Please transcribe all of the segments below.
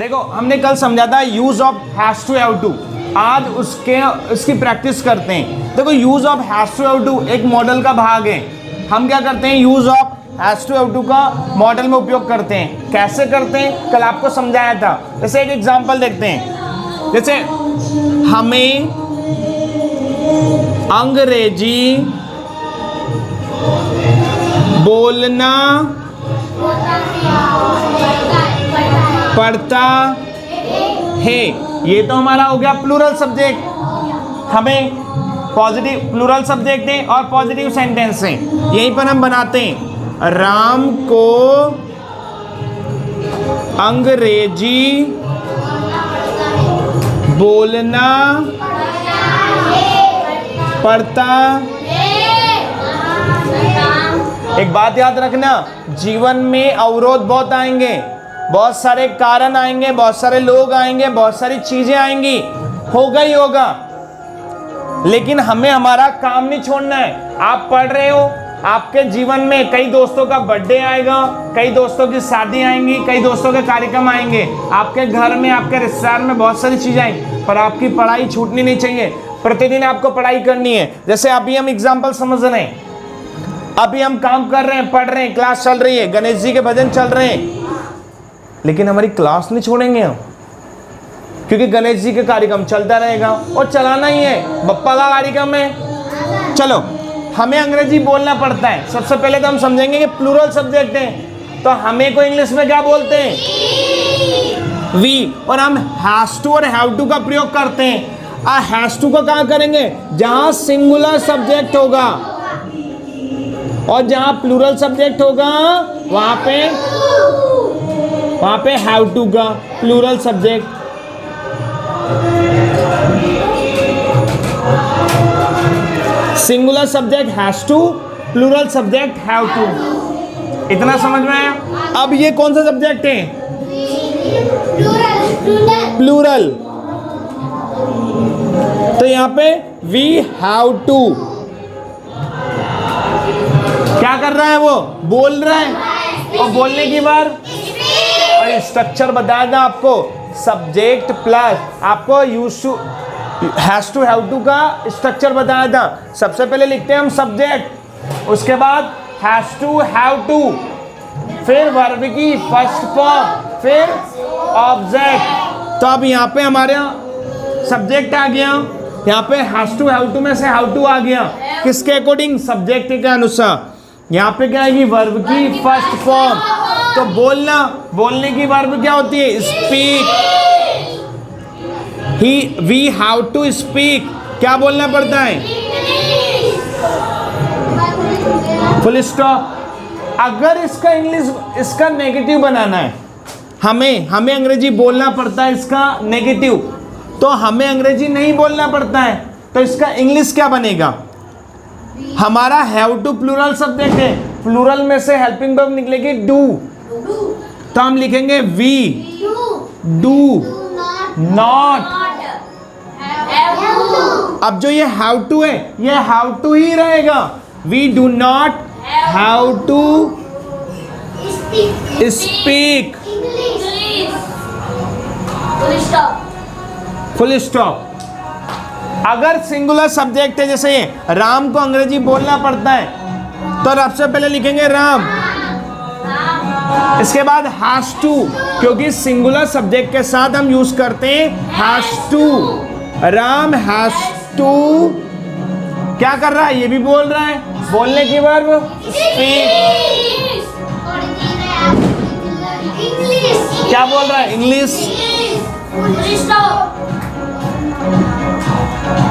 देखो हमने कल समझा था use of has to have to, आज इसकी प्रैक्टिस करते हैं। देखो use of has to have to एक मॉडल का भाग है। हम क्या करते हैं, use of has to have to का मॉडल में उपयोग करते हैं। कैसे करते हैं कल आपको समझाया था। जैसे एक एग्जांपल देखते हैं, जैसे हमें अंग्रेजी बोलना पड़ता है। ये तो हमारा हो गया प्लूरल सब्जेक्ट, हमें पॉजिटिव प्लूरल सब्जेक्ट है और पॉजिटिव सेंटेंस है। यहीं पर हम बनाते हैं राम को अंग्रेजी बोलना पड़ता। एक बात याद रखना, जीवन में अवरोध बहुत आएंगे, बहुत सारे कारण आएंगे, बहुत सारे लोग आएंगे, बहुत सारी चीजें आएंगी, होगा ही होगा, लेकिन हमें हमारा काम नहीं छोड़ना है। आप पढ़ रहे हो, आपके जीवन में कई दोस्तों का बर्थडे आएगा, कई दोस्तों की शादी आएंगी, कई दोस्तों के कार्यक्रम आएंगे, आपके घर में आपके रिश्तेदार में बहुत सारी चीजें आएंगी, पर आपकी पढ़ाई छूटनी नहीं चाहिए। प्रतिदिन आपको पढ़ाई करनी है। जैसे अभी हम एग्जाम्पल समझ रहे हैं, अभी हम काम कर रहे हैं, पढ़ रहे हैं, क्लास चल रही है, गणेश जी के भजन चल रहे हैं, लेकिन हमारी क्लास नहीं छोड़ेंगे हम, क्योंकि गणेश जी का कार्यक्रम चलता रहेगा और चलाना ही है, बप्पा का कार्यक्रम है। चलो, हमें अंग्रेजी बोलना पड़ता है। सबसे पहले तो हम समझेंगे कि प्लूरल सब्जेक्ट है, तो हमें को इंग्लिश में क्या बोलते हैं, वी, और हम हैज टू और हैव टू का प्रयोग करते हैं। हैज टू को कहाँ करेंगे, जहां सिंगुलर सब्जेक्ट होगा, और जहां प्लूरल सब्जेक्ट होगा वहां पे हैव टू का plural subject. Singular subject has to, plural subject have to. इतना समझ में आया। अब ये कौन सा सब्जेक्ट है, प्लूरल, तो यहां पे वी हैव टू क्या कर रहा है, वो बोल रहा है, और बोलने की बार और स्ट्रक्चर बताया था आपको, सब्जेक्ट प्लस आपको use to has to have to का स्ट्रक्चर बताया था। सबसे पहले लिखते हैं हम सब्जेक्ट, उसके बाद हैज टू हैव टू, फिर वर्ब की फर्स्ट फॉर्म, फिर ऑब्जेक्ट। तो अब यहाँ पे हमारे सब्जेक्ट आ गया, यहाँ पे हैज टू हैव टू में से हैव टू आ गया, किसके अकॉर्डिंग, सब्जेक्ट के अनुसार। यहाँ पे क्या आएगी, वर्ब की फर्स्ट फॉर्म। तो बोलना, बोलने की वर्ब क्या होती है, speak. We have to speak, क्या बोलना पड़ता है, फुल स्टॉप। अगर इसका इंग्लिश, इसका नेगेटिव बनाना है, हमें अंग्रेजी बोलना पड़ता है, इसका नेगेटिव, तो हमें अंग्रेजी नहीं बोलना पड़ता है, तो इसका इंग्लिश क्या बनेगा, हमारा हैव टू प्लूरल सब्जेक्ट है, प्लूरल में से हेल्पिंग वर्ब निकलेगी डू, तो हम लिखेंगे वी डू नॉट। अब जो ये हैव टू है, ये हैव टू ही रहेगा, we do not have to speak, full stop. अगर सिंगुलर सब्जेक्ट है, जैसे राम को अंग्रेजी बोलना पड़ता है, तो सबसे पहले लिखेंगे राम, इसके बाद हैज टू, क्योंकि सिंगुलर सब्जेक्ट के साथ हम यूज करते हैं has to. Ram has to क्या कर रहा है, ये भी बोल रहा है, बोलने की वर्ब स्पीक। क्या बोल रहा है, इंग्लिश।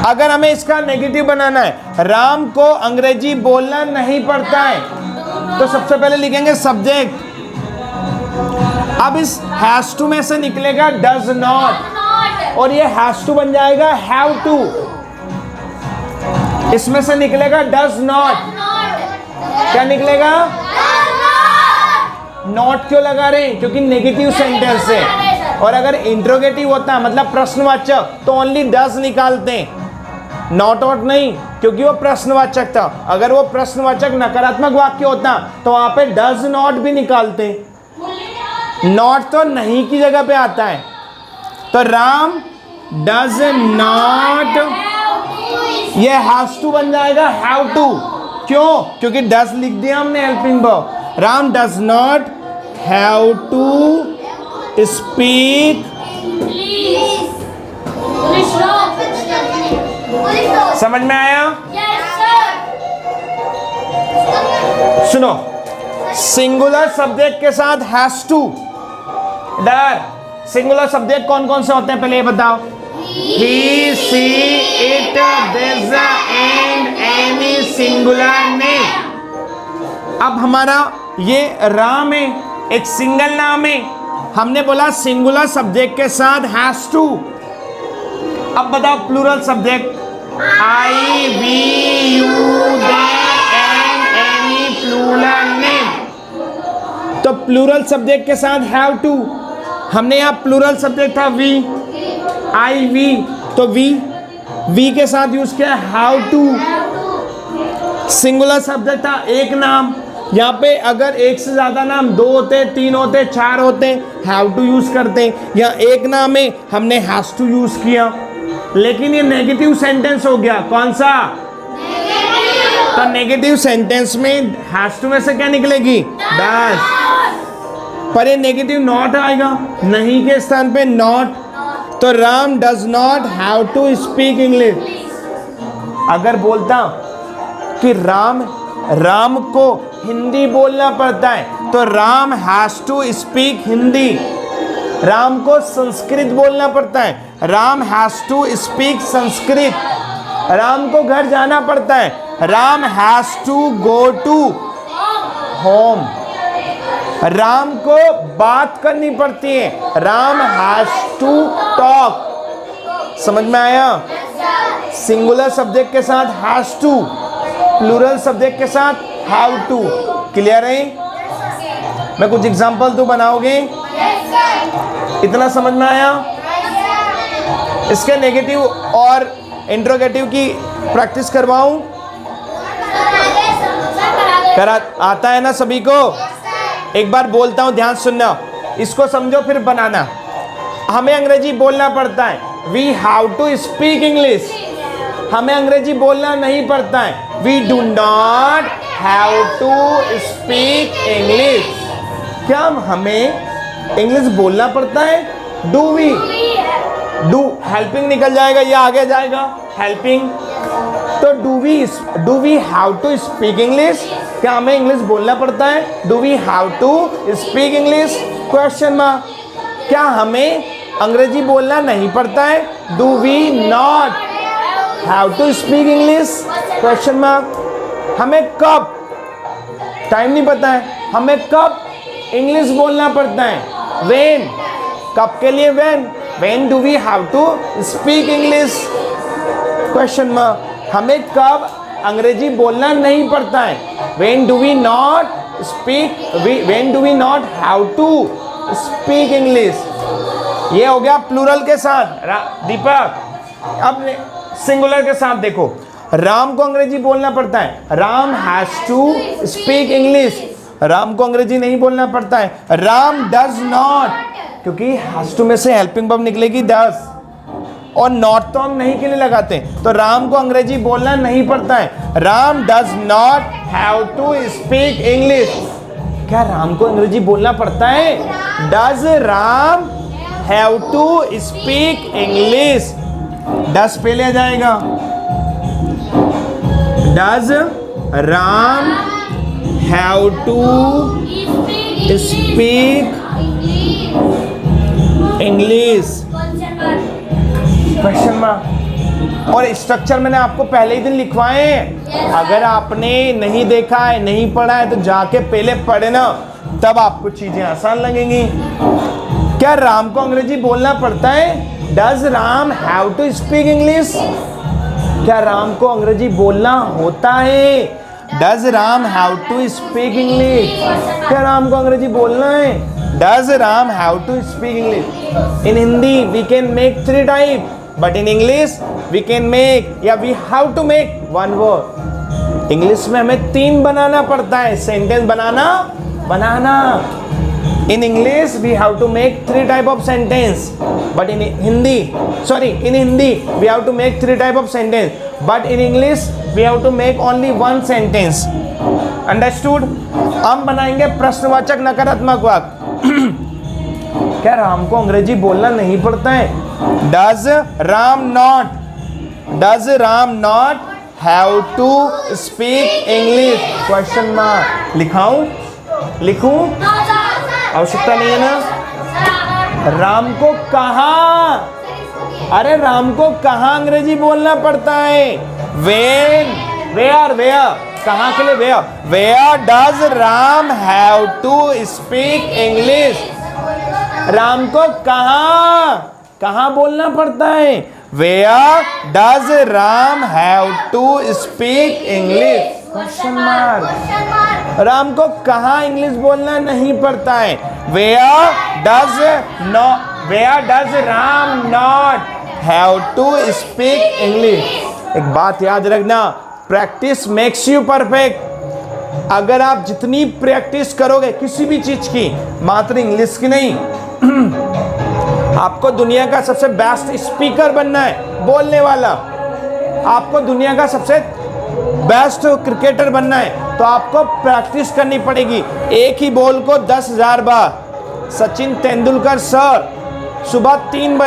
अगर हमें इसका नेगेटिव बनाना है, राम को अंग्रेजी बोलना नहीं पड़ता है, तो सबसे पहले लिखेंगे सब्जेक्ट। अब इस हैज टू में से निकलेगा डज नॉट, और ये हैज टू बन जाएगा हैव टू। इसमें से निकलेगा डज नॉट, क्या निकलेगा, नॉट क्यों लगा रहे हैं, क्योंकि नेगेटिव सेंटेंस है, और अगर इंट्रोगेटिव होता है मतलब प्रश्नवाचक, तो ओनली डज निकालते हैं, नॉट आउट नहीं, क्योंकि वो प्रश्नवाचक था। अगर वो प्रश्नवाचक नकारात्मक वाक्य होता तो वहां पे डज नॉट भी निकालते। नॉट तो नहीं की जगह पे आता है, तो राम डज नॉट, ये हैज टू बन जाएगा हैव टू। क्यों? क्योंकि डज लिख दिया हमने helping verb. Ram does not have to speak, समझ में आया? सुनो, सिंगुलर सब्जेक्ट के साथ हैज टू, डर सिंगुलर सब्जेक्ट कौन कौन से होते हैं पहले ये बताओ? He, she, it, this and any singular name. अब हमारा ये राम है, एक सिंगल नाम है, हमने बोला सिंगुलर सब्जेक्ट के साथ हैज टू। अब बताओ plural subject, I, we, you, they and any plural name. तो प्लूरल सब्जेक्ट के साथ हैव टू, हमने यहाँ प्लूरल सब्जेक्ट था वी, आई, वी, तो वी के साथ यूज किया हैव टू। सिंगुलर सब्जेक्ट था एक नाम, यहाँ पे अगर एक से ज्यादा नाम, दो होते, तीन होते, चार होते, हैव टू यूज करते। यहाँ एक नाम है, हमने हैज टू यूज किया। लेकिन ये नेगेटिव सेंटेंस हो गया, कौन सा? तो नेगेटिव सेंटेंस में हैज टू में से क्या निकलेगी? डज। पर ये नेगेटिव नॉट आएगा, नहीं के स्थान पे नॉट, तो Ram does not have to speak English. अगर बोलता कि राम को हिंदी बोलना पड़ता है, तो Ram has to speak Hindi. Ram को संस्कृत बोलना पड़ता है, Ram has to speak Sanskrit. Ram को घर जाना पड़ता है, Ram has to go to home. Ram को बात करनी पड़ती है, राम हैज टू टॉक। समझ में आया? सिंगुलर सब्जेक्ट के साथ हैज टू, प्लूरल सब्जेक्ट के साथ हैव टू। क्लियर है? मैं कुछ एग्जांपल तो बनाओगे? इतना समझ में आया? इसके नेगेटिव और इंट्रोगेटिव की प्रैक्टिस करवाऊं? आता है ना सभी को? एक बार बोलता हूं, ध्यान सुनना, इसको समझो फिर बनाना। हमें अंग्रेजी बोलना पड़ता है, we have to speak English. हमें अंग्रेजी बोलना नहीं पड़ता है, we do not have to speak English. क्या हमें इंग्लिश बोलना पड़ता है? डू वी, डू हेल्पिंग निकल जाएगा, ये आगे जाएगा हेल्पिंग। तो do we have to speak English? क्या हमें इंग्लिश बोलना पड़ता है? Do we have to speak English? Question mark. क्या हमें अंग्रेजी बोलना नहीं पड़ता है? Do we not have to speak English? Question mark. हमें कब, टाइम नहीं पता है, हमें कब इंग्लिश बोलना पड़ता है? व्हेन, कब के लिए when do we have to speak English? Question mark. हमें कब अंग्रेजी बोलना नहीं पड़ता है? When do we not have to speak English? ये हो गया प्लूरल के साथ दीपक। अब सिंगुलर के साथ देखो, राम को अंग्रेजी बोलना पड़ता है, Ram has to speak English. Ram को अंग्रेजी नहीं बोलना पड़ता है, राम डज नॉट, क्योंकि हैज टू में से हेल्पिंग वर्ब निकलेगी डज, और नॉट तो हम नहीं के लिए लगाते, तो राम को अंग्रेजी बोलना नहीं पड़ता है, Ram does not have to speak English. क्या राम को अंग्रेजी बोलना पड़ता है? Does Ram have to speak English? Does पहले आ जाएगा, does Ram have to speak English? Question mark. और स्ट्रक्चर मैंने आपको पहले ही दिन लिखवाए हैं, अगर आपने नहीं देखा है, नहीं पढ़ा है, तो जाके पहले पढ़े ना, तब आपको चीजें आसान लगेंगी। क्या राम को अंग्रेजी बोलना पड़ता है? Does Ram have to speak English? क्या राम को अंग्रेजी बोलना होता है? Does Ram have to speak English? क्या राम को अंग्रेजी बोलना है? Does Ram have to speak English? In Hindi we can make 3 type, but in English we can make, या we have to make 1 word. English में हमें 3 बनाना पड़ता है, सेंटेंस बनाना। In English we have to make 3 type of sentence, but in Hindi we have to make 3 type of sentence, but in English we have to make only 1 sentence. Understood? हम बनाएंगे प्रश्नवाचक नकारात्मक वाक्य। क्या राम को अंग्रेजी बोलना नहीं पड़ता है? Does Ram not have to speak English? Question mark. लिखूं? आवश्यकता नहीं है ना। राम को कहाँ, अरे राम को कहाँ अंग्रेजी बोलना पड़ता है? Where कहाँ के लिए where does Ram have to speak English? Ram को कहाँ बोलना पड़ता है? Where does Ram have to speak English? Question mark. Ram को कहाँ इंग्लिश बोलना नहीं पड़ता है? Where does Ram not have to speak English? एक बात याद रखना, प्रैक्टिस मेक्स यू परफेक्ट। अगर आप जितनी प्रैक्टिस करोगे किसी भी चीज की, मात्र इंग्लिश की नहीं, आपको दुनिया का सबसे बेस्ट स्पीकर बनना है, बोलने वाला। आपको दुनिया का सबसे बेस्ट क्रिकेटर बनना है, तो आपको प्रैक्टिस करनी पड़ेगी। एक ही बॉल को 10,000 बार। सचिन तेंदुलकर सर सुबह 3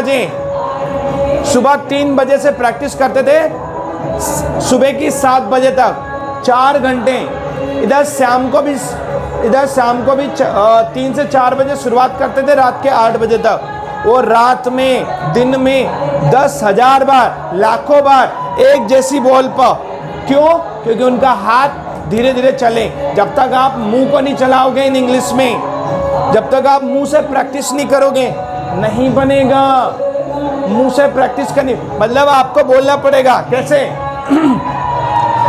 बजे से प्रैक्टिस करते थे, सुबह की 7 बजे तक 4 घंटे। इधर शाम को भी 3 से 4 बजे शुरुआत करते थे, रात के 8 बजे तक। वो रात में दिन में 10,000 बार, लाखों बार एक जैसी बॉल पर। क्यों? क्योंकि उनका हाथ धीरे धीरे चले। जब तक आप मुंह को नहीं चलाओगे इन इंग्लिश में, जब तक आप मुंह से प्रैक्टिस नहीं करोगे, नहीं बनेगा। मुंह से प्रैक्टिस करनी मतलब आपको बोलना पड़ेगा। कैसे?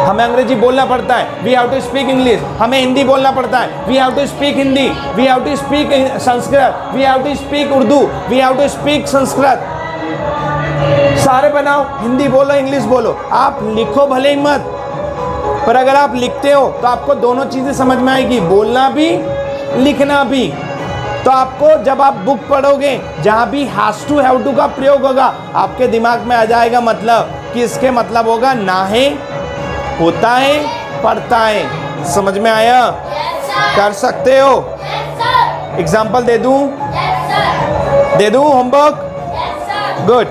हमें अंग्रेजी बोलना पड़ता है, we have to speak English. हमें हिंदी बोलना पड़ता है, we have to speak Hindi. We have to speak Sanskrit, we have to speak Urdu, we have to speak Sanskrit. सारे बनाओ, हिंदी बोलो, इंग्लिश बोलो। आप लिखो भले ही मत, पर अगर आप लिखते हो तो आपको दोनों चीजें समझ में आएगी, बोलना भी लिखना भी। तो आपको जब आप बुक पढ़ोगे, जहां भी हैज टू हैव टू का प्रयोग होगा, आपके दिमाग में आ जाएगा मतलब कि इसके मतलब होगा ना है, होता है, पढ़ता है। समझ में आया? कर सकते हो? एग्जाम्पल दे दूं होमवर्क? गुड।